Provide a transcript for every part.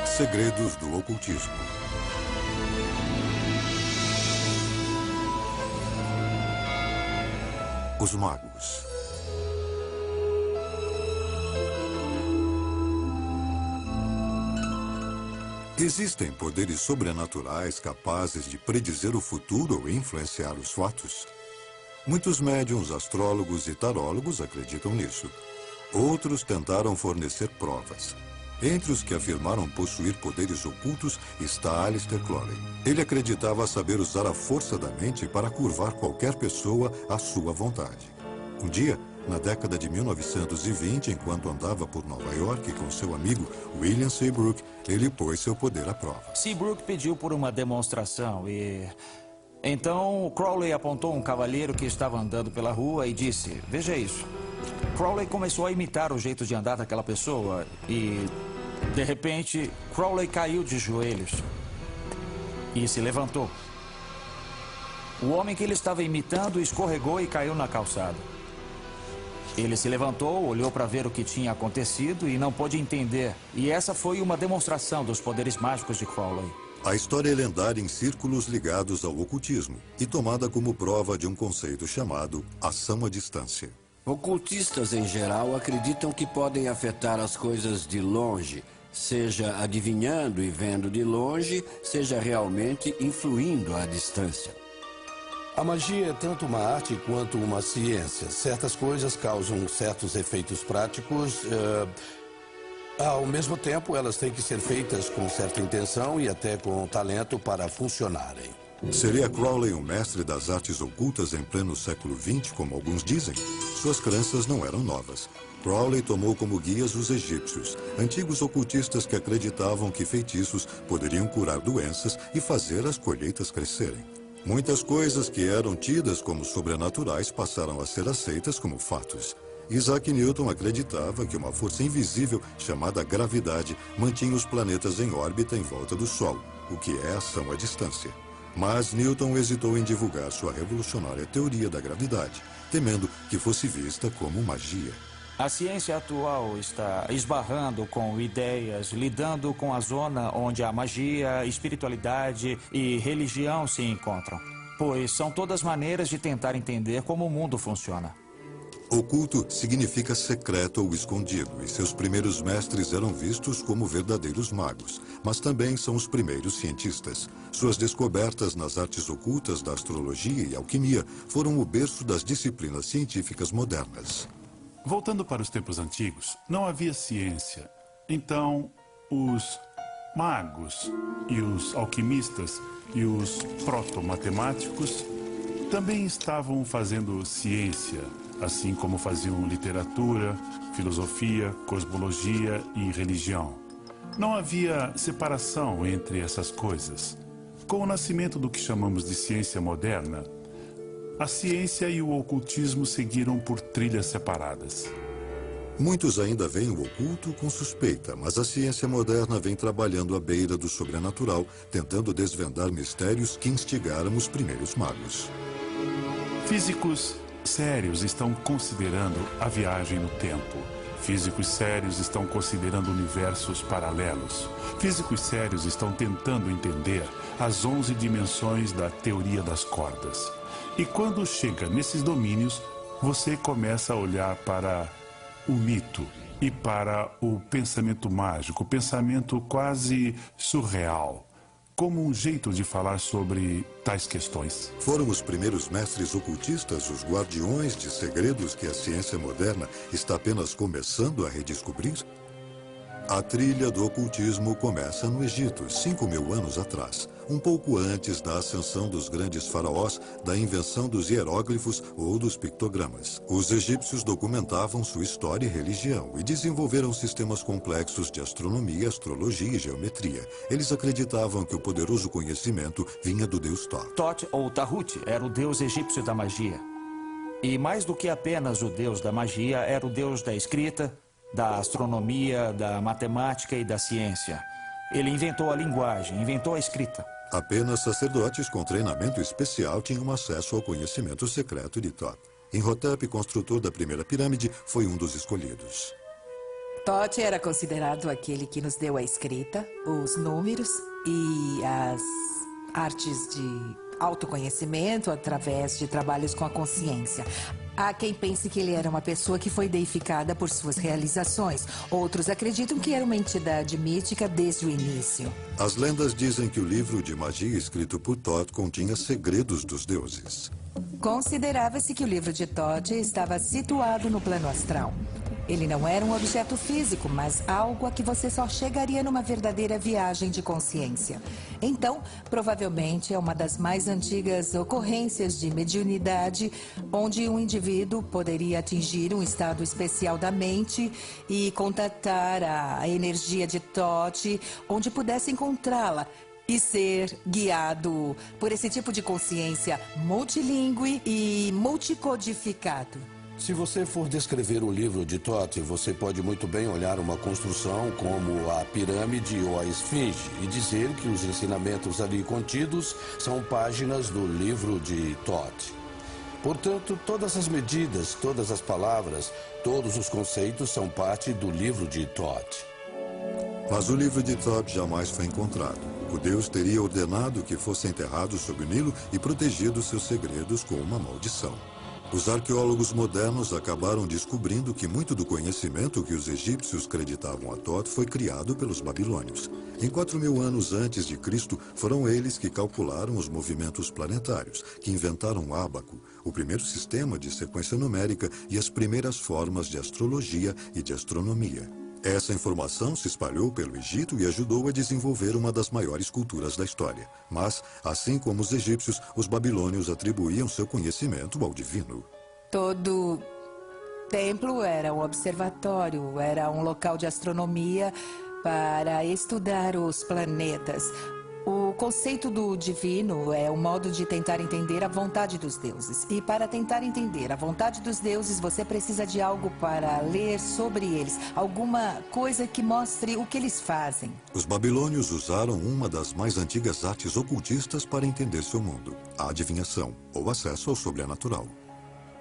Segredos do ocultismo. Os magos. Existem poderes sobrenaturais capazes de predizer o futuro ou influenciar os fatos? Muitos médiuns, astrólogos e tarólogos acreditam nisso. Outros tentaram fornecer provas. Entre os que afirmaram possuir poderes ocultos está Aleister Crowley. Ele acreditava saber usar a força da mente para curvar qualquer pessoa à sua vontade. Um dia, na década de 1920, enquanto andava por Nova York com seu amigo William Seabrook, ele pôs seu poder à prova. Seabrook pediu por uma demonstração e... Então, Crowley apontou um cavalheiro que estava andando pela rua e disse, veja isso. Crowley começou a imitar o jeito de andar daquela pessoa e, de repente, Crowley caiu de joelhos e se levantou. O homem que ele estava imitando escorregou e caiu na calçada. Ele se levantou, olhou para ver o que tinha acontecido e não pôde entender. E essa foi uma demonstração dos poderes mágicos de Crowley. A história é lendária em círculos ligados ao ocultismo e tomada como prova de um conceito chamado ação à distância. Ocultistas, em geral, acreditam que podem afetar as coisas de longe, seja adivinhando e vendo de longe, seja realmente influindo à distância. A magia é tanto uma arte quanto uma ciência. Certas coisas causam certos efeitos práticos. Ao mesmo tempo, elas têm que ser feitas com certa intenção e até com talento para funcionarem. Seria Crowley um mestre das artes ocultas em pleno século XX, como alguns dizem? Suas crenças não eram novas. Crowley tomou como guias os egípcios, antigos ocultistas que acreditavam que feitiços poderiam curar doenças e fazer as colheitas crescerem. Muitas coisas que eram tidas como sobrenaturais passaram a ser aceitas como fatos. Isaac Newton acreditava que uma força invisível, chamada gravidade, mantinha os planetas em órbita em volta do Sol, o que é ação à distância. Mas Newton hesitou em divulgar sua revolucionária teoria da gravidade, temendo que fosse vista como magia. A ciência atual está esbarrando com ideias, lidando com a zona onde a magia, espiritualidade e religião se encontram. Pois são todas maneiras de tentar entender como o mundo funciona. Oculto significa secreto ou escondido, e seus primeiros mestres eram vistos como verdadeiros magos, mas também são os primeiros cientistas. Suas descobertas nas artes ocultas da astrologia e alquimia foram o berço das disciplinas científicas modernas. Voltando para os tempos antigos, não havia ciência. Então, os magos e os alquimistas e os proto-matemáticos também estavam fazendo ciência, assim como faziam literatura, filosofia, cosmologia e religião. Não havia separação entre essas coisas. Com o nascimento do que chamamos de ciência moderna, a ciência e o ocultismo seguiram por trilhas separadas. Muitos ainda veem o oculto com suspeita, mas a ciência moderna vem trabalhando à beira do sobrenatural, tentando desvendar mistérios que instigaram os primeiros magos. Físicos sérios estão considerando a viagem no tempo. Físicos sérios estão considerando universos paralelos. Físicos sérios estão tentando entender as 11 dimensões da teoria das cordas. E quando chega nesses domínios, você começa a olhar para o mito e para o pensamento mágico, o pensamento quase surreal, como um jeito de falar sobre tais questões. Foram os primeiros mestres ocultistas, os guardiões de segredos que a ciência moderna está apenas começando a redescobrir? A trilha do ocultismo começa no Egito, 5.000 anos atrás, um pouco antes da ascensão dos grandes faraós, da invenção dos hieróglifos ou dos pictogramas. Os egípcios documentavam sua história e religião e desenvolveram sistemas complexos de astronomia, astrologia e geometria. Eles acreditavam que o poderoso conhecimento vinha do deus Thoth. Thoth, ou Tahut, era o deus egípcio da magia. E mais do que apenas o deus da magia, era o deus da escrita, da astronomia, da matemática e da ciência. Ele inventou a linguagem, inventou a escrita. Apenas sacerdotes com treinamento especial tinham acesso ao conhecimento secreto de Thoth. Imhotep, construtor da primeira pirâmide, foi um dos escolhidos. Thoth era considerado aquele que nos deu a escrita, os números e as artes de autoconhecimento através de trabalhos com a consciência. Há quem pense que ele era uma pessoa que foi deificada por suas realizações. Outros acreditam que era uma entidade mítica desde o início. As lendas dizem que o livro de magia escrito por Thoth continha segredos dos deuses. Considerava-se que o livro de Thoth estava situado no plano astral. Ele não era um objeto físico, mas algo a que você só chegaria numa verdadeira viagem de consciência. Então, provavelmente é uma das mais antigas ocorrências de mediunidade, onde um indivíduo poderia atingir um estado especial da mente e contatar a energia de Thoth, onde pudesse encontrá-la e ser guiado por esse tipo de consciência multilingüe e multicodificado. Se você for descrever o livro de Thoth, você pode muito bem olhar uma construção como a pirâmide ou a esfinge e dizer que os ensinamentos ali contidos são páginas do livro de Thoth. Portanto, todas as medidas, todas as palavras, todos os conceitos são parte do livro de Thoth. Mas o livro de Thoth jamais foi encontrado. O deus teria ordenado que fosse enterrado sob o Nilo e protegido seus segredos com uma maldição. Os arqueólogos modernos acabaram descobrindo que muito do conhecimento que os egípcios creditavam a Thoth foi criado pelos babilônios. Em 4.000 anos antes de Cristo, foram eles que calcularam os movimentos planetários, que inventaram o ábaco, o primeiro sistema de sequência numérica e as primeiras formas de astrologia e de astronomia. Essa informação se espalhou pelo Egito e ajudou a desenvolver uma das maiores culturas da história. Mas, assim como os egípcios, os babilônios atribuíam seu conhecimento ao divino. Todo templo era um observatório, era um local de astronomia para estudar os planetas. O conceito do divino é um modo de tentar entender a vontade dos deuses. E para tentar entender a vontade dos deuses, você precisa de algo para ler sobre eles. Alguma coisa que mostre o que eles fazem. Os babilônios usaram uma das mais antigas artes ocultistas para entender seu mundo: a adivinhação, ou acesso ao sobrenatural.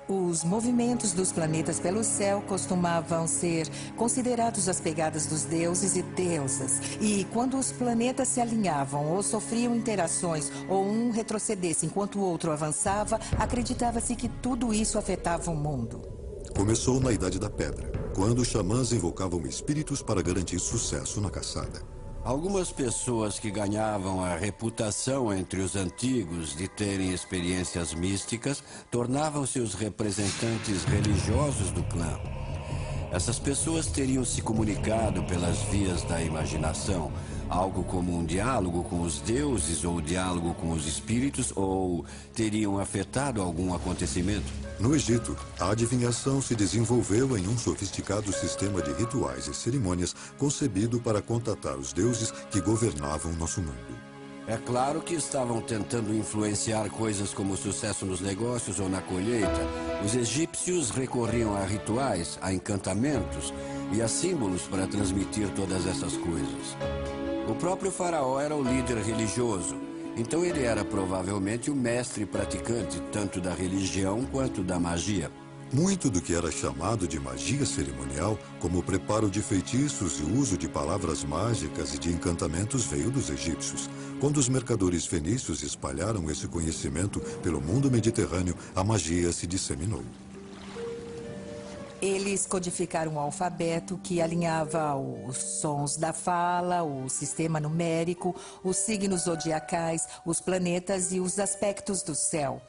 Os movimentos dos planetas pelo céu costumavam ser considerados as pegadas dos deuses e deusas. E quando os planetas se alinhavam ou sofriam interações ou um retrocedesse enquanto o outro avançava, acreditava-se que tudo isso afetava o mundo. Começou na Idade da Pedra, quando os xamãs invocavam espíritos para garantir sucesso na caçada. Algumas pessoas que ganhavam a reputação entre os antigos de terem experiências místicas tornavam-se os representantes religiosos do clã. Essas pessoas teriam se comunicado pelas vias da imaginação, algo como um diálogo com os deuses ou diálogo com os espíritos, ou teriam afetado algum acontecimento. No Egito, a adivinhação se desenvolveu em um sofisticado sistema de rituais e cerimônias concebido para contatar os deuses que governavam nosso mundo. É claro que estavam tentando influenciar coisas como o sucesso nos negócios ou na colheita. Os egípcios recorriam a rituais, a encantamentos e a símbolos para transmitir todas essas coisas. O próprio faraó era o líder religioso, então ele era provavelmente o mestre praticante tanto da religião quanto da magia. Muito do que era chamado de magia cerimonial, como o preparo de feitiços e o uso de palavras mágicas e de encantamentos, veio dos egípcios. Quando os mercadores fenícios espalharam esse conhecimento pelo mundo mediterrâneo, a magia se disseminou. Eles codificaram um alfabeto que alinhava os sons da fala, o sistema numérico, os signos zodiacais, os planetas e os aspectos do céu.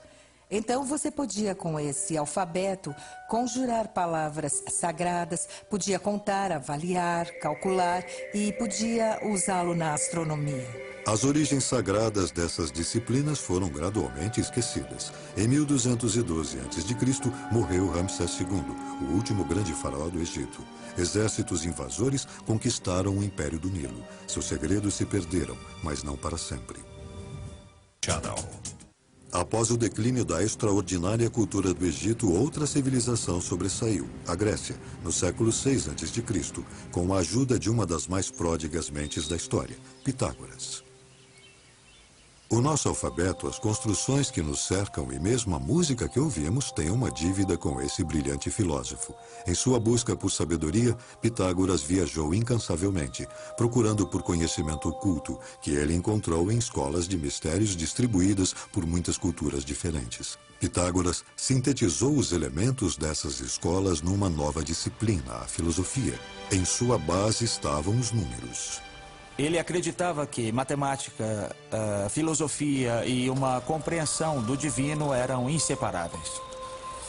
Então você podia, com esse alfabeto, conjurar palavras sagradas, podia contar, avaliar, calcular e podia usá-lo na astronomia. As origens sagradas dessas disciplinas foram gradualmente esquecidas. Em 1212 a.C., morreu Ramsés II, o último grande faraó do Egito. Exércitos invasores conquistaram o Império do Nilo. Seus segredos se perderam, mas não para sempre. Após o declínio da extraordinária cultura do Egito, outra civilização sobressaiu, a Grécia, no século VI a.C., com a ajuda de uma das mais pródigas mentes da história, Pitágoras. O nosso alfabeto, as construções que nos cercam e mesmo a música que ouvimos têm uma dívida com esse brilhante filósofo. Em sua busca por sabedoria, Pitágoras viajou incansavelmente, procurando por conhecimento oculto, que ele encontrou em escolas de mistérios distribuídas por muitas culturas diferentes. Pitágoras sintetizou os elementos dessas escolas numa nova disciplina, a filosofia. Em sua base estavam os números. Ele acreditava que matemática, filosofia e uma compreensão do divino eram inseparáveis.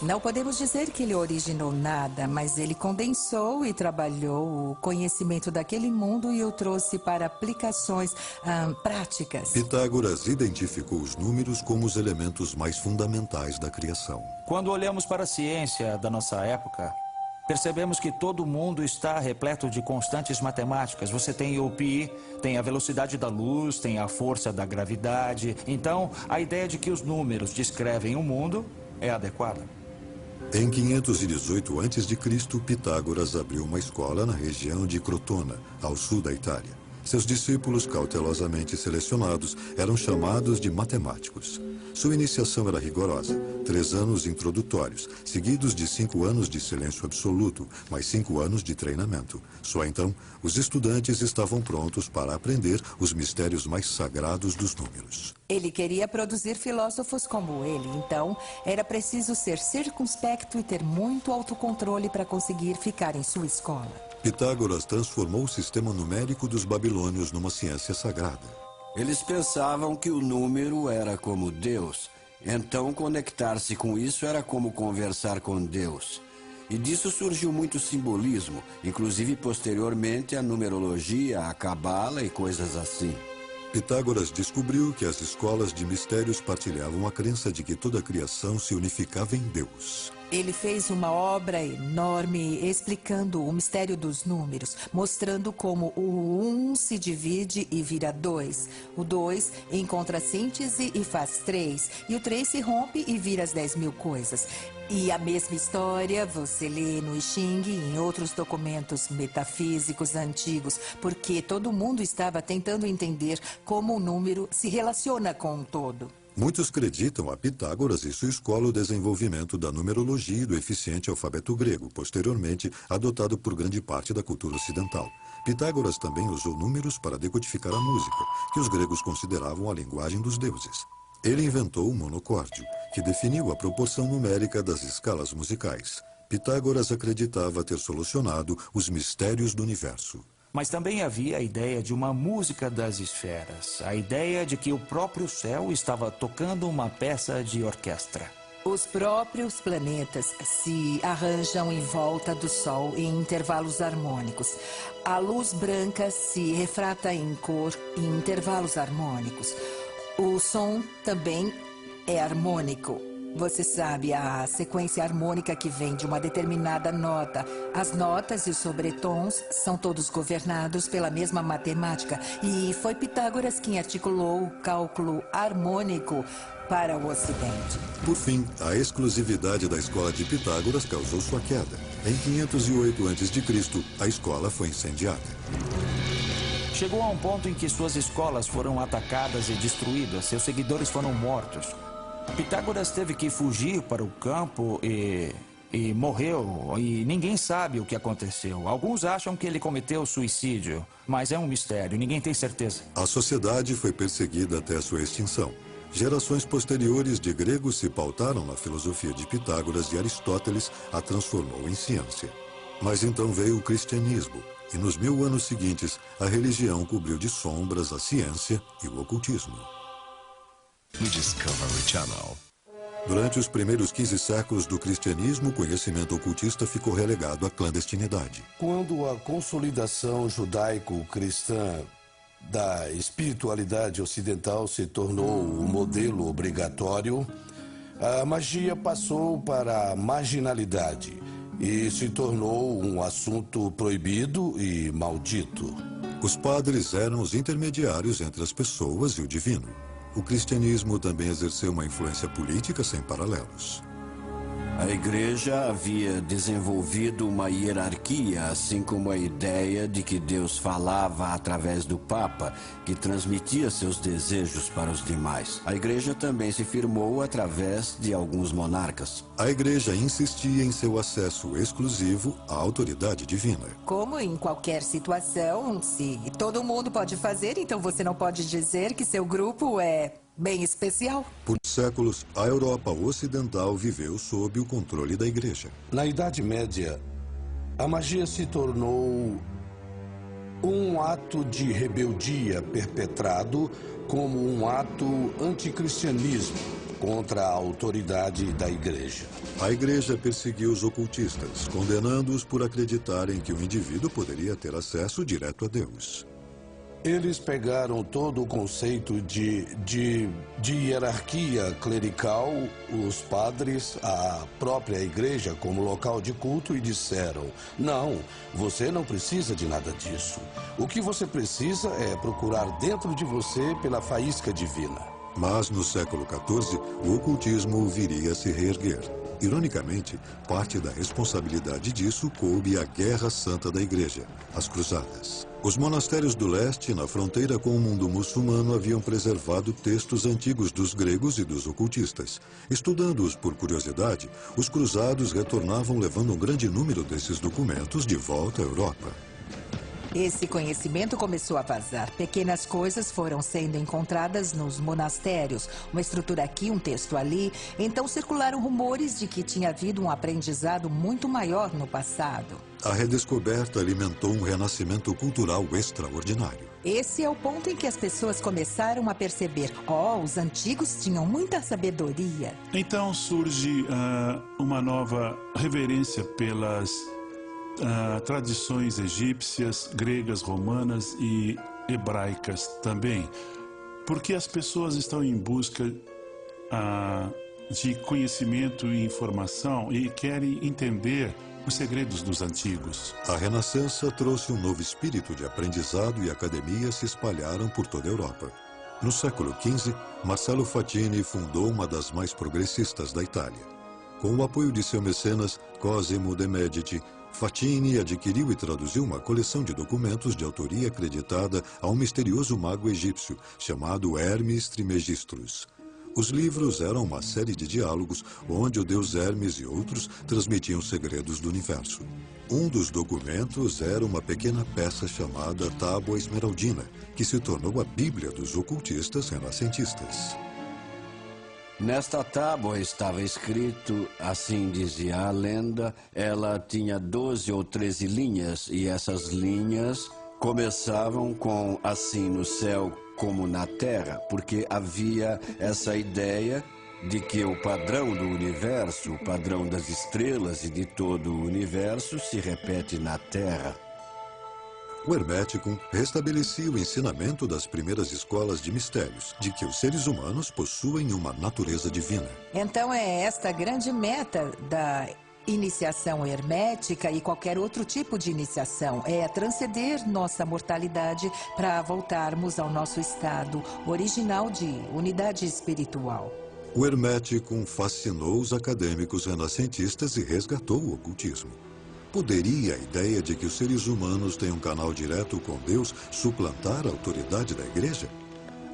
Não podemos dizer que ele originou nada, mas ele condensou e trabalhou o conhecimento daquele mundo e o trouxe para aplicações práticas. Pitágoras identificou os números como os elementos mais fundamentais da criação. Quando olhamos para a ciência da nossa época, percebemos que todo mundo está repleto de constantes matemáticas. Você tem o pi, tem a velocidade da luz, tem a força da gravidade. Então, a ideia de que os números descrevem o mundo é adequada. Em 518 a.C., Pitágoras abriu uma escola na região de Crotona, ao sul da Itália. Seus discípulos, cautelosamente selecionados, eram chamados de matemáticos. Sua iniciação era rigorosa, 3 anos introdutórios, seguidos de 5 anos de silêncio absoluto, mais 5 anos de treinamento. Só então, os estudantes estavam prontos para aprender os mistérios mais sagrados dos números. Ele queria produzir filósofos como ele, então era preciso ser circunspecto e ter muito autocontrole para conseguir ficar em sua escola. Pitágoras transformou o sistema numérico dos babilônios numa ciência sagrada. Eles pensavam que o número era como Deus. Então, conectar-se com isso era como conversar com Deus. E disso surgiu muito simbolismo, inclusive posteriormente a numerologia, a cabala e coisas assim. Pitágoras descobriu que as escolas de mistérios partilhavam a crença de que toda a criação se unificava em Deus. Ele fez uma obra enorme explicando o mistério dos números, mostrando como o 1 se divide e vira 2. O 2 encontra síntese e faz 3. E o 3 se rompe e vira as 10.000 coisas. E a mesma história você lê no I Ching e em outros documentos metafísicos antigos, porque todo mundo estava tentando entender como o número se relaciona com o todo. Muitos acreditam a Pitágoras e sua escola o desenvolvimento da numerologia e do eficiente alfabeto grego, posteriormente adotado por grande parte da cultura ocidental. Pitágoras também usou números para decodificar a música, que os gregos consideravam a linguagem dos deuses. Ele inventou o monocórdio, que definiu a proporção numérica das escalas musicais. Pitágoras acreditava ter solucionado os mistérios do universo. Mas também havia a ideia de uma música das esferas, a ideia de que o próprio céu estava tocando uma peça de orquestra. Os próprios planetas se arranjam em volta do Sol em intervalos harmônicos. A luz branca se refrata em cor em intervalos harmônicos. O som também é harmônico. Você sabe, a sequência harmônica que vem de uma determinada nota. As notas e os sobretons são todos governados pela mesma matemática. E foi Pitágoras quem articulou o cálculo harmônico para o Ocidente. Por fim, a exclusividade da escola de Pitágoras causou sua queda. Em 508 a.C., a escola foi incendiada. Chegou a um ponto em que suas escolas foram atacadas e destruídas, seus seguidores foram mortos. Pitágoras teve que fugir para o campo e morreu, e ninguém sabe o que aconteceu. Alguns acham que ele cometeu suicídio, mas é um mistério, ninguém tem certeza. A sociedade foi perseguida até sua extinção. Gerações posteriores de gregos se pautaram na filosofia de Pitágoras e Aristóteles a transformou em ciência. Mas então veio o cristianismo, e nos 1000 anos seguintes, a religião cobriu de sombras a ciência e o ocultismo. No Discovery Channel. Durante os primeiros 15 séculos do cristianismo, o conhecimento ocultista ficou relegado à clandestinidade. Quando a consolidação judaico-cristã da espiritualidade ocidental se tornou o modelo obrigatório, a magia passou para a marginalidade e se tornou um assunto proibido e maldito. Os padres eram os intermediários entre as pessoas e o divino. O cristianismo também exerceu uma influência política sem paralelos. A igreja havia desenvolvido uma hierarquia, assim como a ideia de que Deus falava através do Papa, que transmitia seus desejos para os demais. A igreja também se firmou através de alguns monarcas. A igreja insistia em seu acesso exclusivo à autoridade divina. Como em qualquer situação, se todo mundo pode fazer, então você não pode dizer que seu grupo é bem especial. Por séculos, a Europa Ocidental viveu sob o controle da igreja. Na Idade Média, a magia se tornou um ato de rebeldia perpetrado como um ato anticristianismo contra a autoridade da igreja. A igreja perseguiu os ocultistas, condenando-os por acreditarem que o indivíduo poderia ter acesso direto a Deus. Eles pegaram todo o conceito de hierarquia clerical, os padres, a própria igreja como local de culto e disseram: não, você não precisa de nada disso. O que você precisa é procurar dentro de você pela faísca divina. Mas no século XIV, o ocultismo viria a se reerguer. Ironicamente, parte da responsabilidade disso coube à Guerra Santa da Igreja, as Cruzadas. Os monastérios do leste, na fronteira com o mundo muçulmano, haviam preservado textos antigos dos gregos e dos ocultistas. Estudando-os por curiosidade, os cruzados retornavam levando um grande número desses documentos de volta à Europa. Esse conhecimento começou a vazar. Pequenas coisas foram sendo encontradas nos monastérios. Uma estrutura aqui, um texto ali. Então circularam rumores de que tinha havido um aprendizado muito maior no passado. A redescoberta alimentou um renascimento cultural extraordinário. Esse é o ponto em que as pessoas começaram a perceber: os antigos tinham muita sabedoria. Então surge uma nova reverência pelas tradições egípcias, gregas, romanas e hebraicas também, porque as pessoas estão em busca de conhecimento e informação e querem entender os segredos dos antigos. A Renascença trouxe um novo espírito de aprendizado e academias se espalharam por toda a Europa. No século XV, Marcello Fatini fundou uma das mais progressistas da Itália. Com o apoio de seu mecenas, Cosimo de' Medici, Fatini adquiriu e traduziu uma coleção de documentos de autoria acreditada a um misterioso mago egípcio chamado Hermes Trismegistus. Os livros eram uma série de diálogos onde o deus Hermes e outros transmitiam segredos do universo. Um dos documentos era uma pequena peça chamada Tábua Esmeraldina, que se tornou a Bíblia dos ocultistas renascentistas. Nesta tábua estava escrito, assim dizia a lenda, ela tinha 12 ou 13 linhas e essas linhas começavam com assim no céu como na terra, porque havia essa ideia de que o padrão do universo, o padrão das estrelas e de todo o universo se repete na terra. O Hermético restabelecia o ensinamento das primeiras escolas de mistérios, de que os seres humanos possuem uma natureza divina. Então é esta a grande meta da iniciação hermética e qualquer outro tipo de iniciação. É transcender nossa mortalidade para voltarmos ao nosso estado original de unidade espiritual. O Hermético fascinou os acadêmicos renascentistas e resgatou o ocultismo. Poderia a ideia de que os seres humanos têm um canal direto com Deus suplantar a autoridade da igreja?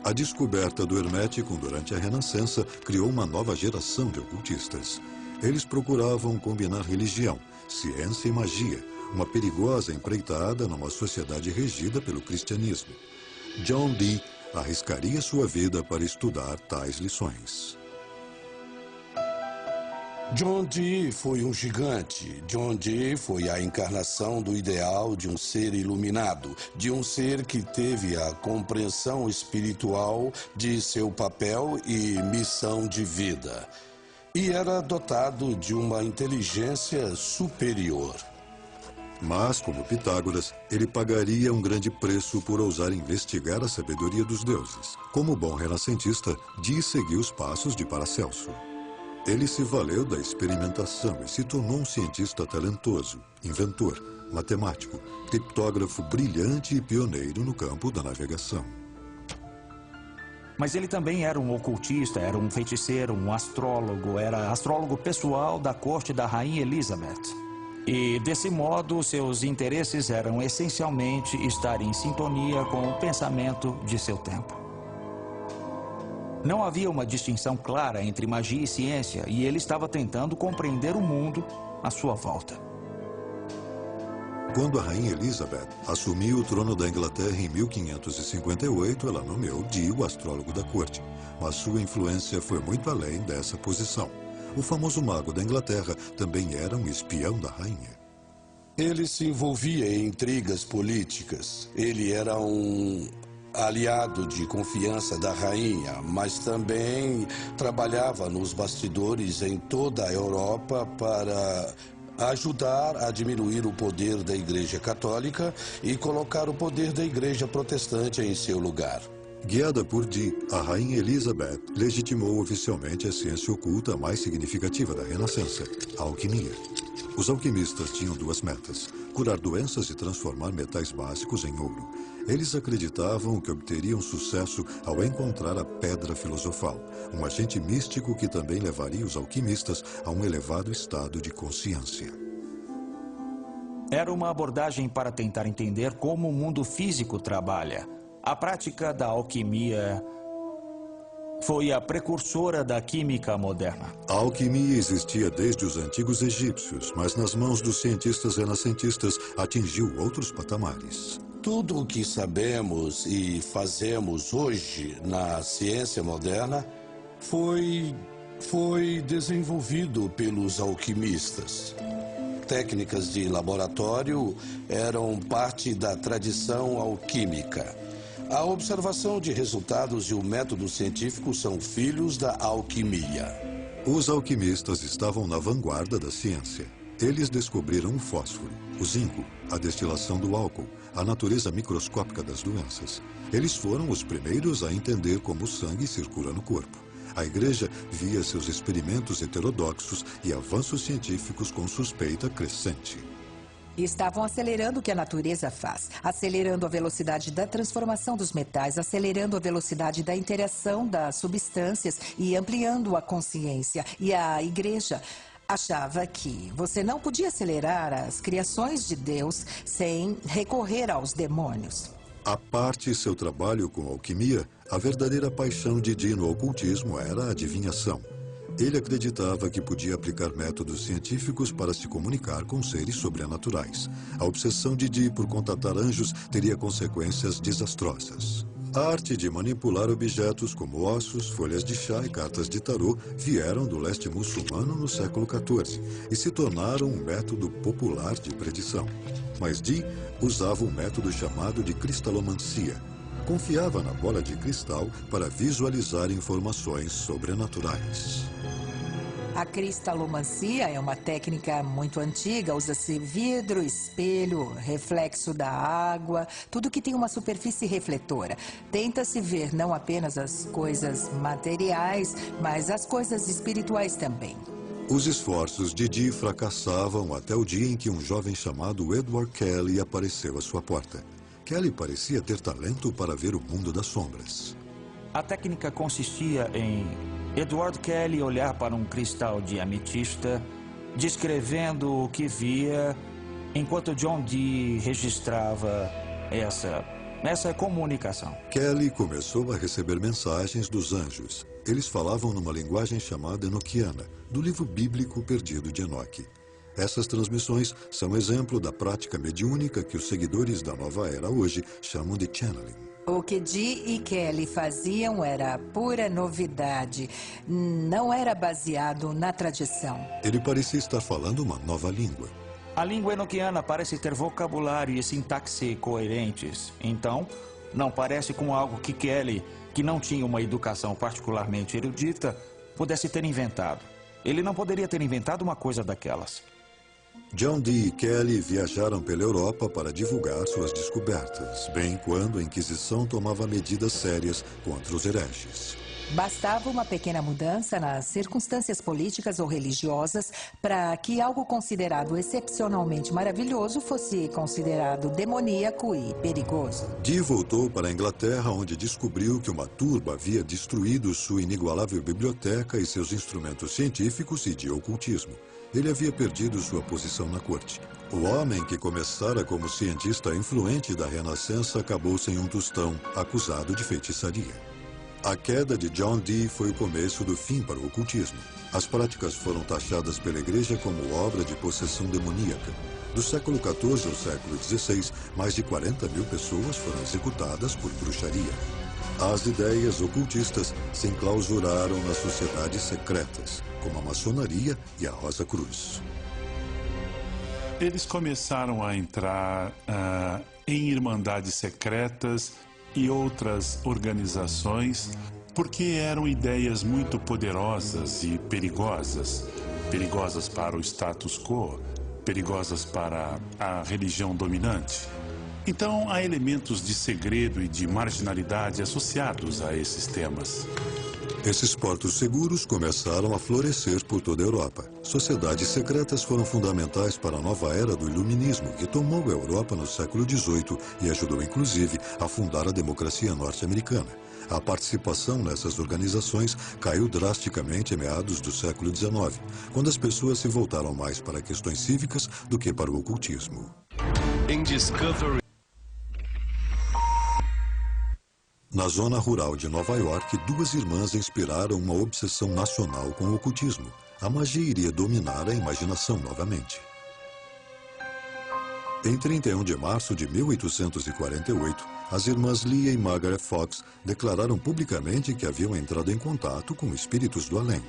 A descoberta do Hermético durante a Renascença criou uma nova geração de ocultistas. Eles procuravam combinar religião, ciência e magia, uma perigosa empreitada numa sociedade regida pelo cristianismo. John Dee arriscaria sua vida para estudar tais lições. John Dee foi um gigante. John Dee foi a encarnação do ideal de um ser iluminado, de um ser que teve a compreensão espiritual de seu papel e missão de vida. E era dotado de uma inteligência superior. Mas, como Pitágoras, ele pagaria um grande preço por ousar investigar a sabedoria dos deuses. Como bom renascentista, Dee seguiu os passos de Paracelso. Ele se valeu da experimentação e se tornou um cientista talentoso, inventor, matemático, criptógrafo brilhante e pioneiro no campo da navegação. Mas ele também era um ocultista, era um feiticeiro, um astrólogo, era astrólogo pessoal da corte da Rainha Elizabeth. E, desse modo, seus interesses eram essencialmente estar em sintonia com o pensamento de seu tempo. Não havia uma distinção clara entre magia e ciência, e ele estava tentando compreender o mundo à sua volta. Quando a Rainha Elizabeth assumiu o trono da Inglaterra em 1558, ela nomeou Dee o astrólogo da corte, mas sua influência foi muito além dessa posição. O famoso mago da Inglaterra também era um espião da rainha. Ele se envolvia em intrigas políticas. Ele era um aliado de confiança da rainha, mas também trabalhava nos bastidores em toda a Europa para ajudar a diminuir o poder da Igreja Católica e colocar o poder da Igreja Protestante em seu lugar. Guiada por Dee, a Rainha Elizabeth legitimou oficialmente a ciência oculta mais significativa da Renascença, a alquimia. Os alquimistas tinham duas metas: curar doenças e transformar metais básicos em ouro. Eles acreditavam que obteriam sucesso ao encontrar a pedra filosofal, um agente místico que também levaria os alquimistas a um elevado estado de consciência. Era uma abordagem para tentar entender como o mundo físico trabalha. A prática da alquimia foi a precursora da química moderna. A alquimia existia desde os antigos egípcios, mas nas mãos dos cientistas renascentistas atingiu outros patamares. Tudo o que sabemos e fazemos hoje na ciência moderna foi desenvolvido pelos alquimistas. Técnicas de laboratório eram parte da tradição alquímica. A observação de resultados e o método científico são filhos da alquimia. Os alquimistas estavam na vanguarda da ciência. Eles descobriram o fósforo, o zinco, a destilação do álcool, a natureza microscópica das doenças. Eles foram os primeiros a entender como o sangue circula no corpo. A Igreja via seus experimentos heterodoxos e avanços científicos com suspeita crescente. Estavam acelerando o que a natureza faz, acelerando a velocidade da transformação dos metais, acelerando a velocidade da interação das substâncias e ampliando a consciência. E a Igreja achava que você não podia acelerar as criações de Deus sem recorrer aos demônios. À parte seu trabalho com alquimia, a verdadeira paixão de Dee no ocultismo era a adivinhação. Ele acreditava que podia aplicar métodos científicos para se comunicar com seres sobrenaturais. A obsessão de Dee por contatar anjos teria consequências desastrosas. A arte de manipular objetos como ossos, folhas de chá e cartas de tarô vieram do leste muçulmano no século XIV e se tornaram um método popular de predição. Mas Dee usava um método chamado de cristalomancia. Confiava na bola de cristal para visualizar informações sobrenaturais. A cristalomancia é uma técnica muito antiga, usa-se vidro, espelho, reflexo da água, tudo que tem uma superfície refletora. Tenta-se ver não apenas as coisas materiais, mas as coisas espirituais também. Os esforços de Dee fracassavam até o dia em que um jovem chamado Edward Kelly apareceu à sua porta. Kelly parecia ter talento para ver o mundo das sombras. A técnica consistia em Edward Kelly olhar para um cristal de ametista, descrevendo o que via, enquanto John Dee registrava essa comunicação. Kelly começou a receber mensagens dos anjos. Eles falavam numa linguagem chamada enoquiana, do livro bíblico perdido de Enoque. Essas transmissões são exemplo da prática mediúnica que os seguidores da nova era hoje chamam de channeling. O que Dee e Kelly faziam era pura novidade. Não era baseado na tradição. Ele parecia estar falando uma nova língua. A língua enoquiana parece ter vocabulário e sintaxe coerentes. Então, não parece com algo que Kelly, que não tinha uma educação particularmente erudita, pudesse ter inventado. Ele não poderia ter inventado uma coisa daquelas. John Dee e Kelly viajaram pela Europa para divulgar suas descobertas, bem quando a Inquisição tomava medidas sérias contra os hereges. Bastava uma pequena mudança nas circunstâncias políticas ou religiosas para que algo considerado excepcionalmente maravilhoso fosse considerado demoníaco e perigoso. Dee voltou para a Inglaterra, onde descobriu que uma turba havia destruído sua inigualável biblioteca e seus instrumentos científicos e de ocultismo. Ele havia perdido sua posição na corte. O homem que começara como cientista influente da Renascença acabou sem um tostão, acusado de feitiçaria. A queda de John Dee foi o começo do fim para o ocultismo. As práticas foram taxadas pela Igreja como obra de possessão demoníaca. Do século XIV ao século XVI, mais de 40 mil pessoas foram executadas por bruxaria. As ideias ocultistas se enclausuraram nas sociedades secretas, como a maçonaria e a Rosa Cruz. Eles começaram a entrar em irmandades secretas e outras organizações porque eram ideias muito poderosas e perigosas. Perigosas para o status quo, perigosas para a religião dominante. Então, há elementos de segredo e de marginalidade associados a esses temas. Esses portos seguros começaram a florescer por toda a Europa. Sociedades secretas foram fundamentais para a nova era do iluminismo, que tomou a Europa no século XVIII e ajudou, inclusive, a fundar a democracia norte-americana. A participação nessas organizações caiu drasticamente em meados do século XIX, quando as pessoas se voltaram mais para questões cívicas do que para o ocultismo. Na zona rural de Nova York, duas irmãs inspiraram uma obsessão nacional com o ocultismo. A magia iria dominar a imaginação novamente. Em 31 de março de 1848, as irmãs Leah e Margaret Fox declararam publicamente que haviam entrado em contato com espíritos do além.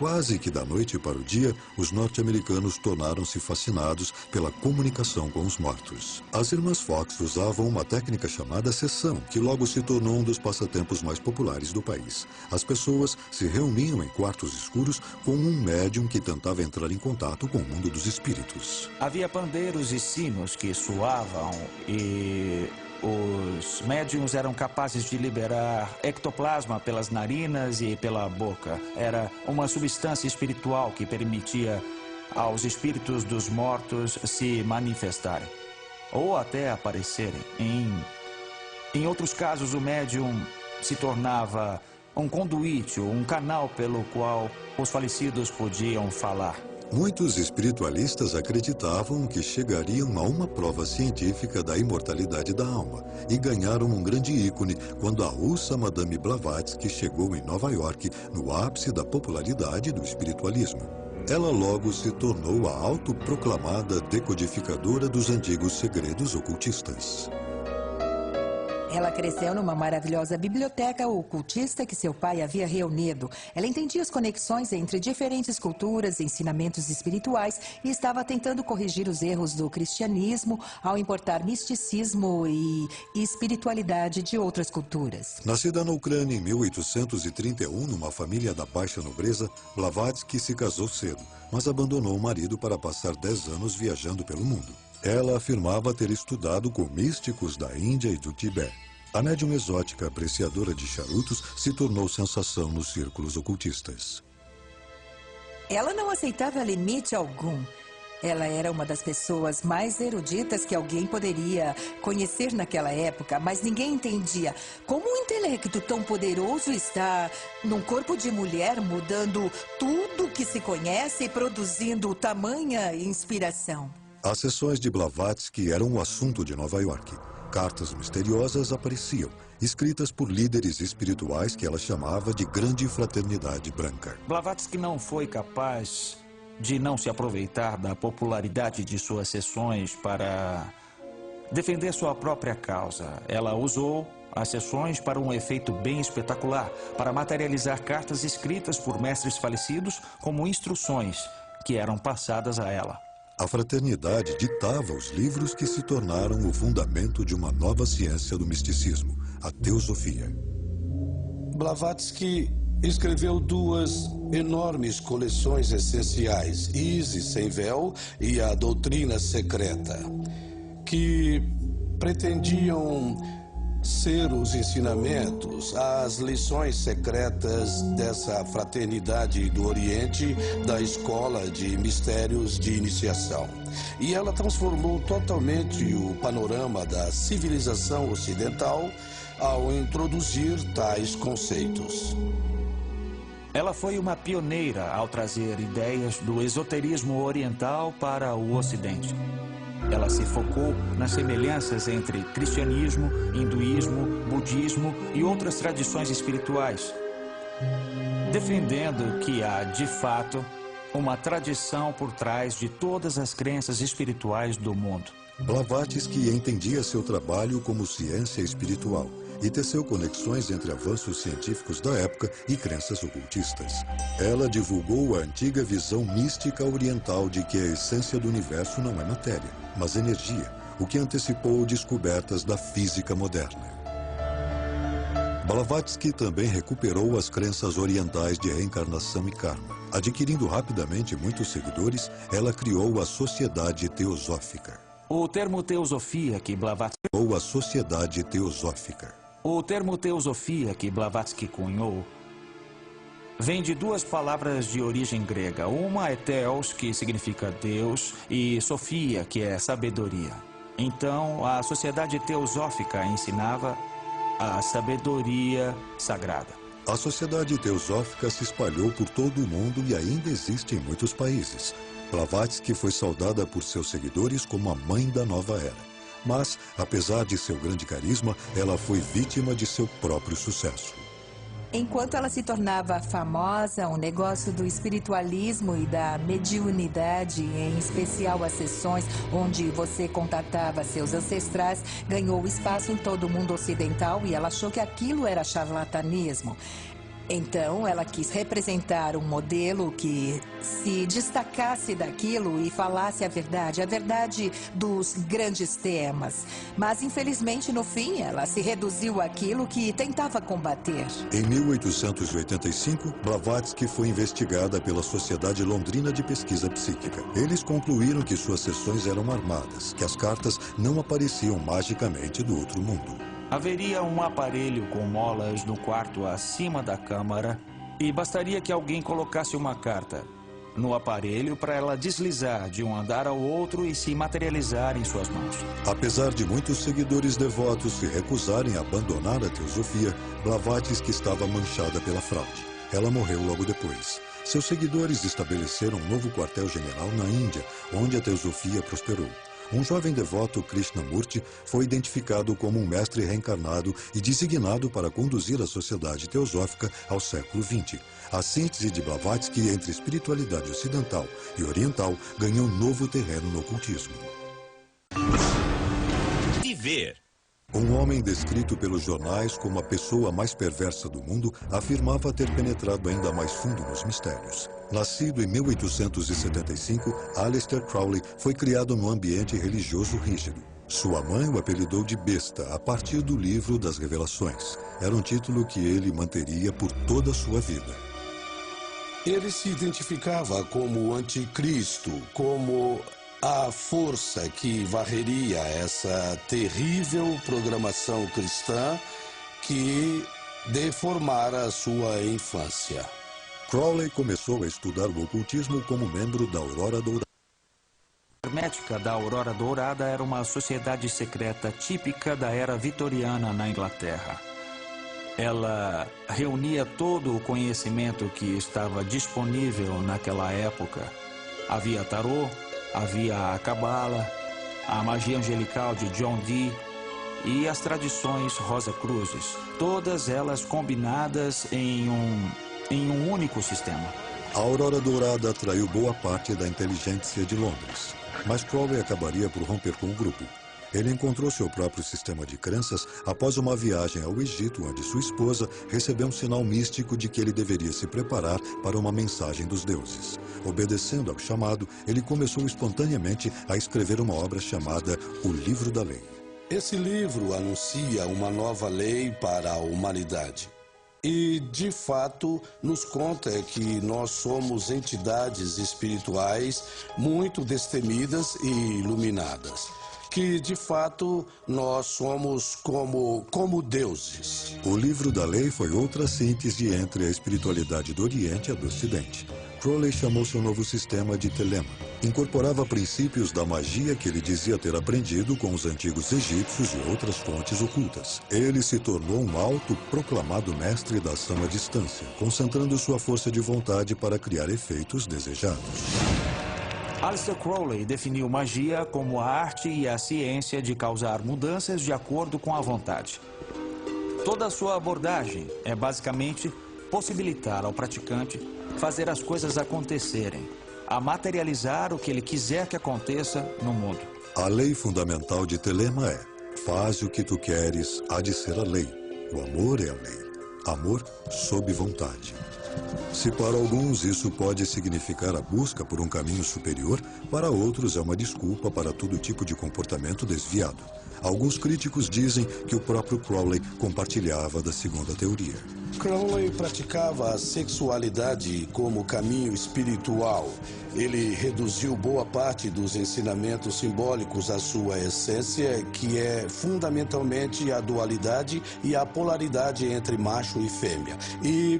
Quase que da noite para o dia, os norte-americanos tornaram-se fascinados pela comunicação com os mortos. As irmãs Fox usavam uma técnica chamada sessão, que logo se tornou um dos passatempos mais populares do país. As pessoas se reuniam em quartos escuros com um médium que tentava entrar em contato com o mundo dos espíritos. Havia pandeiros e sinos que soavam e os médiums eram capazes de liberar ectoplasma pelas narinas e pela boca. Era uma substância espiritual que permitia aos espíritos dos mortos se manifestarem ou até aparecerem. Em outros casos, o médium se tornava um conduíte, um canal pelo qual os falecidos podiam falar. Muitos espiritualistas acreditavam que chegariam a uma prova científica da imortalidade da alma e ganharam um grande ícone quando a russa Madame Blavatsky chegou em Nova York no ápice da popularidade do espiritualismo. Ela logo se tornou a autoproclamada decodificadora dos antigos segredos ocultistas. Ela cresceu numa maravilhosa biblioteca ocultista que seu pai havia reunido. Ela entendia as conexões entre diferentes culturas e ensinamentos espirituais e estava tentando corrigir os erros do cristianismo ao importar misticismo e espiritualidade de outras culturas. Nascida na Ucrânia em 1831, numa família da baixa nobreza, Blavatsky se casou cedo, mas abandonou o marido para passar 10 anos viajando pelo mundo. Ela afirmava ter estudado com místicos da Índia e do Tibete. A médium exótica apreciadora de charutos se tornou sensação nos círculos ocultistas. Ela não aceitava limite algum. Ela era uma das pessoas mais eruditas que alguém poderia conhecer naquela época, mas ninguém entendia como um intelecto tão poderoso está num corpo de mulher, mudando tudo que se conhece e produzindo tamanha inspiração. As sessões de Blavatsky eram o assunto de Nova York. Cartas misteriosas apareciam, escritas por líderes espirituais que ela chamava de Grande Fraternidade Branca. Blavatsky não foi capaz de não se aproveitar da popularidade de suas sessões para defender sua própria causa. Ela usou as sessões para um efeito bem espetacular, para materializar cartas escritas por mestres falecidos como instruções que eram passadas a ela. A fraternidade ditava os livros que se tornaram o fundamento de uma nova ciência do misticismo, a teosofia. Blavatsky escreveu duas enormes coleções essenciais, Isis sem véu e a Doutrina Secreta, que pretendiam ser os ensinamentos, as lições secretas dessa fraternidade do Oriente, da escola de mistérios de iniciação. E ela transformou totalmente o panorama da civilização ocidental ao introduzir tais conceitos. Ela foi uma pioneira ao trazer ideias do esoterismo oriental para o Ocidente. Ela se focou nas semelhanças entre cristianismo, hinduísmo, budismo e outras tradições espirituais, defendendo que há, de fato, uma tradição por trás de todas as crenças espirituais do mundo. Blavatsky entendia seu trabalho como ciência espiritual e teceu conexões entre avanços científicos da época e crenças ocultistas. Ela divulgou a antiga visão mística oriental de que a essência do universo não é matéria, mas energia, o que antecipou descobertas da física moderna. Blavatsky também recuperou as crenças orientais de reencarnação e karma. Adquirindo rapidamente muitos seguidores, ela criou a Sociedade Teosófica. O termo teosofia que Blavatsky... Ou a Sociedade Teosófica. O termo teosofia que Blavatsky cunhou vem de duas palavras de origem grega. Uma é theos, que significa Deus, e sofia, que é sabedoria. Então, a Sociedade Teosófica ensinava a sabedoria sagrada. A Sociedade Teosófica se espalhou por todo o mundo e ainda existe em muitos países. Blavatsky foi saudada por seus seguidores como a mãe da nova era. Mas, apesar de seu grande carisma, ela foi vítima de seu próprio sucesso. Enquanto ela se tornava famosa, o negócio do espiritualismo e da mediunidade, em especial as sessões onde você contatava seus ancestrais, ganhou espaço em todo o mundo ocidental e ela achou que aquilo era charlatanismo. Então, ela quis representar um modelo que se destacasse daquilo e falasse a verdade dos grandes temas. Mas, infelizmente, no fim, ela se reduziu àquilo que tentava combater. Em 1885, Blavatsky foi investigada pela Sociedade Londrina de Pesquisa Psíquica. Eles concluíram que suas sessões eram armadas, que as cartas não apareciam magicamente do outro mundo. Haveria um aparelho com molas no quarto acima da câmara e bastaria que alguém colocasse uma carta no aparelho para ela deslizar de um andar ao outro e se materializar em suas mãos. Apesar de muitos seguidores devotos se recusarem a abandonar a teosofia, Blavatsky estava manchada pela fraude. Ela morreu logo depois. Seus seguidores estabeleceram um novo quartel-general na Índia, onde a teosofia prosperou. Um jovem devoto, Krishnamurti, foi identificado como um mestre reencarnado e designado para conduzir a Sociedade Teosófica ao século XX. A síntese de Blavatsky entre espiritualidade ocidental e oriental ganhou novo terreno no ocultismo. Um homem descrito pelos jornais como a pessoa mais perversa do mundo afirmava ter penetrado ainda mais fundo nos mistérios. Nascido em 1875, Aleister Crowley foi criado num ambiente religioso rígido. Sua mãe o apelidou de besta a partir do Livro das Revelações. Era um título que ele manteria por toda a sua vida. Ele se identificava como o anticristo, como a força que varreria essa terrível programação cristã que deformara a sua infância. Crowley começou a estudar o ocultismo como membro da Aurora Dourada. A Hermética da Aurora Dourada era uma sociedade secreta típica da era vitoriana na Inglaterra. Ela reunia todo o conhecimento que estava disponível naquela época. Havia tarô, havia a Cabala, a magia angelical de John Dee e as tradições Rosa-Cruzes, todas elas combinadas em um único sistema. A Aurora Dourada atraiu boa parte da inteligência de Londres, mas Crowley acabaria por romper com o grupo. Ele encontrou seu próprio sistema de crenças após uma viagem ao Egito, onde sua esposa recebeu um sinal místico de que ele deveria se preparar para uma mensagem dos deuses. Obedecendo ao chamado, ele começou espontaneamente a escrever uma obra chamada O Livro da Lei. Esse livro anuncia uma nova lei para a humanidade. E, de fato, nos conta que nós somos entidades espirituais muito destemidas e iluminadas. que, de fato, nós somos como deuses. O livro da lei foi outra síntese entre a espiritualidade do Oriente e a do Ocidente. Crowley chamou seu novo sistema de Telema. Incorporava princípios da magia que ele dizia ter aprendido com os antigos egípcios e outras fontes ocultas. Ele se tornou um autoproclamado mestre da ação à distância, concentrando sua força de vontade para criar efeitos desejados. Aleister Crowley definiu magia como a arte e a ciência de causar mudanças de acordo com a vontade. Toda a sua abordagem é basicamente possibilitar ao praticante fazer as coisas acontecerem, a materializar o que ele quiser que aconteça no mundo. A lei fundamental de Telema é: faz o que tu queres, há de ser a lei. O amor é a lei. Amor sob vontade. Se para alguns isso pode significar a busca por um caminho superior, para outros é uma desculpa para todo tipo de comportamento desviado. Alguns críticos dizem que o próprio Crowley compartilhava da segunda teoria. Crowley praticava a sexualidade como caminho espiritual. Ele reduziu boa parte dos ensinamentos simbólicos à sua essência, que é fundamentalmente a dualidade e a polaridade entre macho e fêmea. E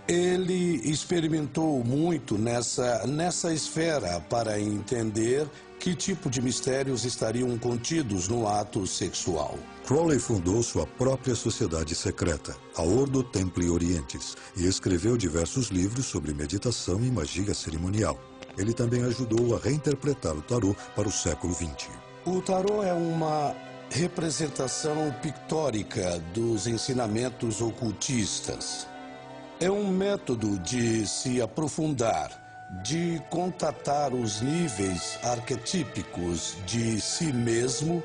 ele experimentou muito nessa esfera para entender que tipo de mistérios estariam contidos no ato sexual. Crowley fundou sua própria sociedade secreta, a Ordo Templi Orientis, e escreveu diversos livros sobre meditação e magia cerimonial. Ele também ajudou a reinterpretar o tarô para o século XX. O tarô é uma representação pictórica dos ensinamentos ocultistas. É um método de se aprofundar, de contatar os níveis arquetípicos de si mesmo,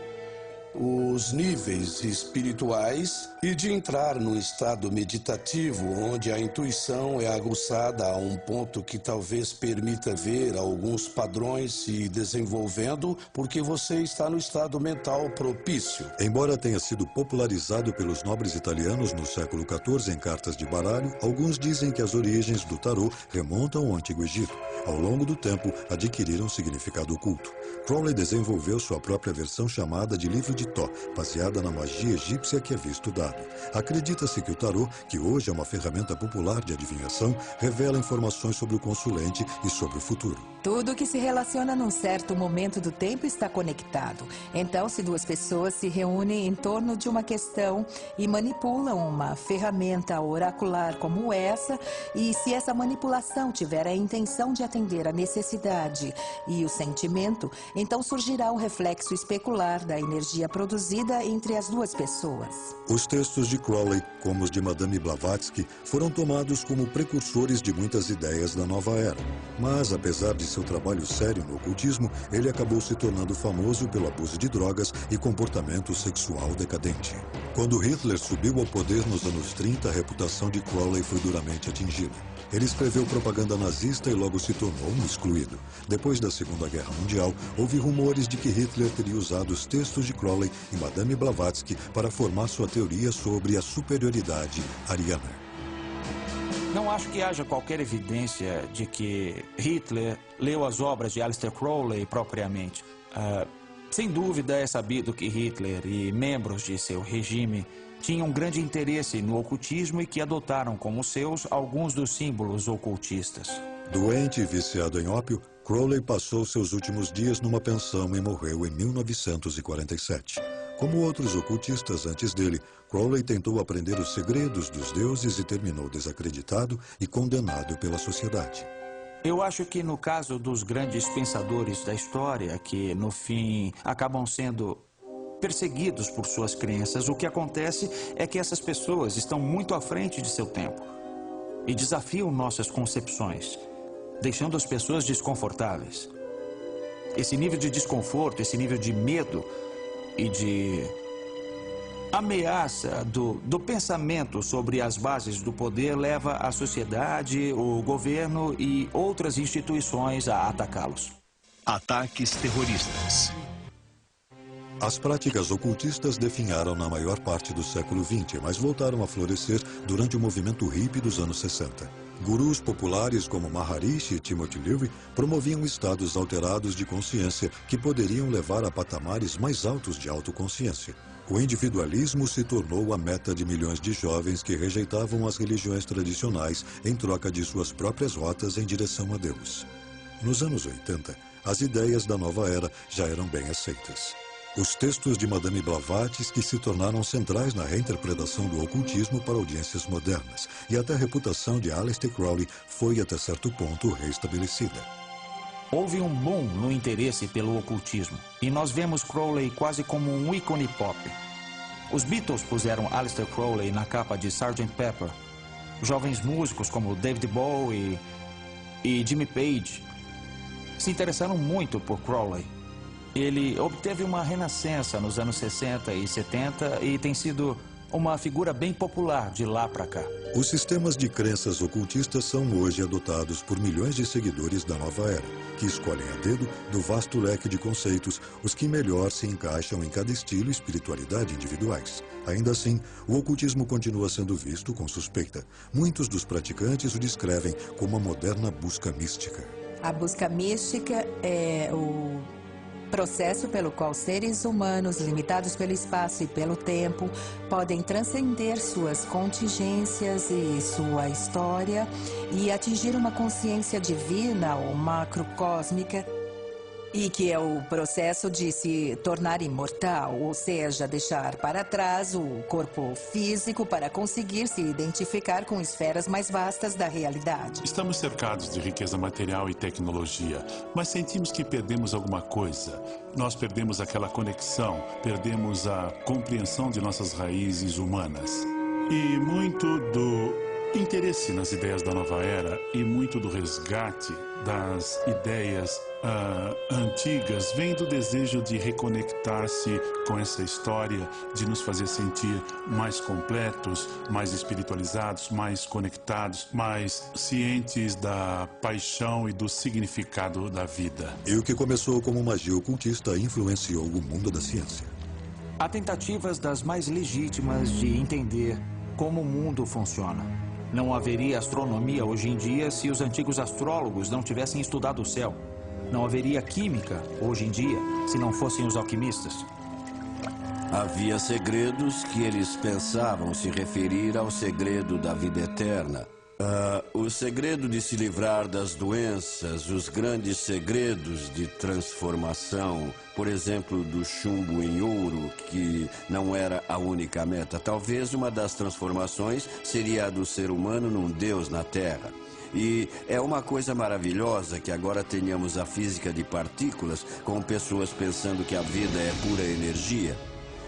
os níveis espirituais, e de entrar no estado meditativo, onde a intuição é aguçada a um ponto que talvez permita ver alguns padrões se desenvolvendo, porque você está no estado mental propício. Embora tenha sido popularizado pelos nobres italianos no século XIV em cartas de baralho, alguns dizem que as origens do tarô remontam ao Antigo Egito. Ao longo do tempo, adquiriram significado oculto. Crowley desenvolveu sua própria versão chamada de Livro de Tó, baseada na magia egípcia que havia estudado. Acredita-se que o tarô, que hoje é uma ferramenta popular de adivinhação, revela informações sobre o consulente e sobre o futuro. Tudo que se relaciona num certo momento do tempo está conectado. Então, se duas pessoas se reúnem em torno de uma questão e manipulam uma ferramenta oracular como essa, e se essa manipulação tiver a intenção de atender a necessidade e o sentimento, então surgirá um reflexo especular da energia produzida entre as duas pessoas. Os textos de Crowley, como os de Madame Blavatsky, foram tomados como precursores de muitas ideias da nova era. Mas, apesar de seu trabalho sério no ocultismo, ele acabou se tornando famoso pelo abuso de drogas e comportamento sexual decadente. Quando Hitler subiu ao poder nos anos 30, a reputação de Crowley foi duramente atingida. Ele escreveu propaganda nazista e logo se tornou um excluído. Depois da Segunda Guerra Mundial, houve rumores de que Hitler teria usado os textos de Crowley e Madame Blavatsky para formar sua teoria sobre a superioridade ariana. Não acho que haja qualquer evidência de que Hitler leu as obras de Aleister Crowley propriamente. Sem dúvida é sabido que Hitler e membros de seu regime tinham grande interesse no ocultismo e que adotaram como seus alguns dos símbolos ocultistas. Doente e viciado em ópio, Crowley passou seus últimos dias numa pensão e morreu em 1947. Como outros ocultistas antes dele, Crowley tentou aprender os segredos dos deuses e terminou desacreditado e condenado pela sociedade. Eu acho que no caso dos grandes pensadores da história, que no fim acabam sendo perseguidos por suas crenças, o que acontece é que essas pessoas estão muito à frente de seu tempo e desafiam nossas concepções, deixando as pessoas desconfortáveis. Esse nível de desconforto, esse nível de medo e de ameaça do pensamento sobre as bases do poder leva a sociedade, o governo e outras instituições a atacá-los. Ataques terroristas. As práticas ocultistas definharam na maior parte do século XX, mas voltaram a florescer durante o movimento hippie dos anos 60. Gurus populares como Maharishi e Timothy Leary promoviam estados alterados de consciência que poderiam levar a patamares mais altos de autoconsciência. O individualismo se tornou a meta de milhões de jovens que rejeitavam as religiões tradicionais em troca de suas próprias rotas em direção a Deus. Nos anos 80, as ideias da nova era já eram bem aceitas. Os textos de Madame Blavatsky que se tornaram centrais na reinterpretação do ocultismo para audiências modernas, e até a reputação de Aleister Crowley foi até certo ponto restabelecida. Houve um boom no interesse pelo ocultismo, e nós vemos Crowley quase como um ícone pop. Os Beatles puseram Aleister Crowley na capa de Sgt. Pepper. Jovens músicos como David Bowie e Jimmy Page se interessaram muito por Crowley. Ele obteve uma renascença nos anos 60 e 70 e tem sido uma figura bem popular de lá para cá. Os sistemas de crenças ocultistas são hoje adotados por milhões de seguidores da nova era, que escolhem a dedo do vasto leque de conceitos os que melhor se encaixam em cada estilo e espiritualidade individuais. Ainda assim, o ocultismo continua sendo visto com suspeita. Muitos dos praticantes o descrevem como uma moderna busca mística. A busca mística é o processo pelo qual seres humanos, limitados pelo espaço e pelo tempo, podem transcender suas contingências e sua história e atingir uma consciência divina ou macrocósmica, e que é o processo de se tornar imortal, ou seja, deixar para trás o corpo físico para conseguir se identificar com esferas mais vastas da realidade. Estamos cercados de riqueza material e tecnologia, mas sentimos que perdemos alguma coisa. Nós perdemos aquela conexão, perdemos a compreensão de nossas raízes humanas. E muito do interesse nas ideias da nova era e muito do resgate das ideias antigas vem do desejo de reconectar-se com essa história, de nos fazer sentir mais completos, mais espiritualizados, mais conectados, mais cientes da paixão e do significado da vida. E o que começou como magia ocultista influenciou o mundo da ciência. Há tentativas das mais legítimas de entender como o mundo funciona. Não haveria astronomia hoje em dia se os antigos astrólogos não tivessem estudado o céu. Não haveria química hoje em dia se não fossem os alquimistas. Havia segredos que eles pensavam se referir ao segredo da vida eterna. O segredo de se livrar das doenças, os grandes segredos de transformação, por exemplo, do chumbo em ouro, que não era a única meta. Talvez uma das transformações seria a do ser humano num Deus na Terra. E é uma coisa maravilhosa que agora tenhamos a física de partículas, com pessoas pensando que a vida é pura energia.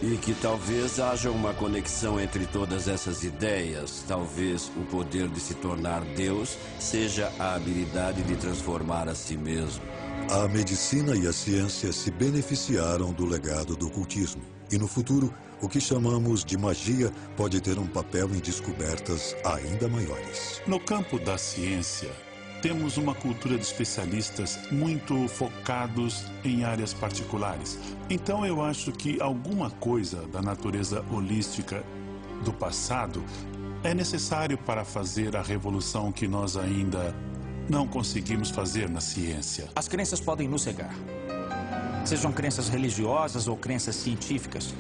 E que talvez haja uma conexão entre todas essas ideias. Talvez o poder de se tornar Deus seja a habilidade de transformar a si mesmo. A medicina e a ciência se beneficiaram do legado do ocultismo. E no futuro, o que chamamos de magia pode ter um papel em descobertas ainda maiores. No campo da ciência, temos uma cultura de especialistas muito focados em áreas particulares. Então eu acho que alguma coisa da natureza holística do passado é necessário para fazer a revolução que nós ainda não conseguimos fazer na ciência. As crenças podem nos cegar. Sejam crenças religiosas ou crenças científicas.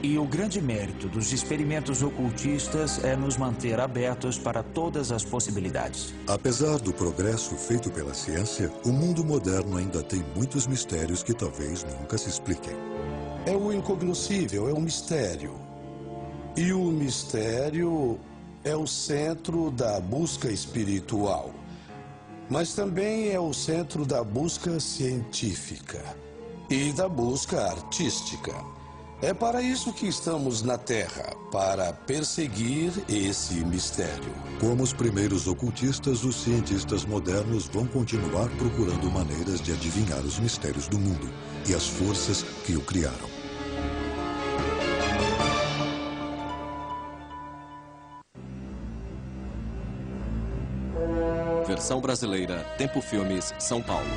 E o grande mérito dos experimentos ocultistas é nos manter abertos para todas as possibilidades. Apesar do progresso feito pela ciência, o mundo moderno ainda tem muitos mistérios que talvez nunca se expliquem. É o incognoscível, é o mistério. E o mistério é o centro da busca espiritual. Mas também é o centro da busca científica e da busca artística. É para isso que estamos na Terra, para perseguir esse mistério. Como os primeiros ocultistas, os cientistas modernos vão continuar procurando maneiras de adivinhar os mistérios do mundo e as forças que o criaram. Versão brasileira, Tempo Filmes, São Paulo.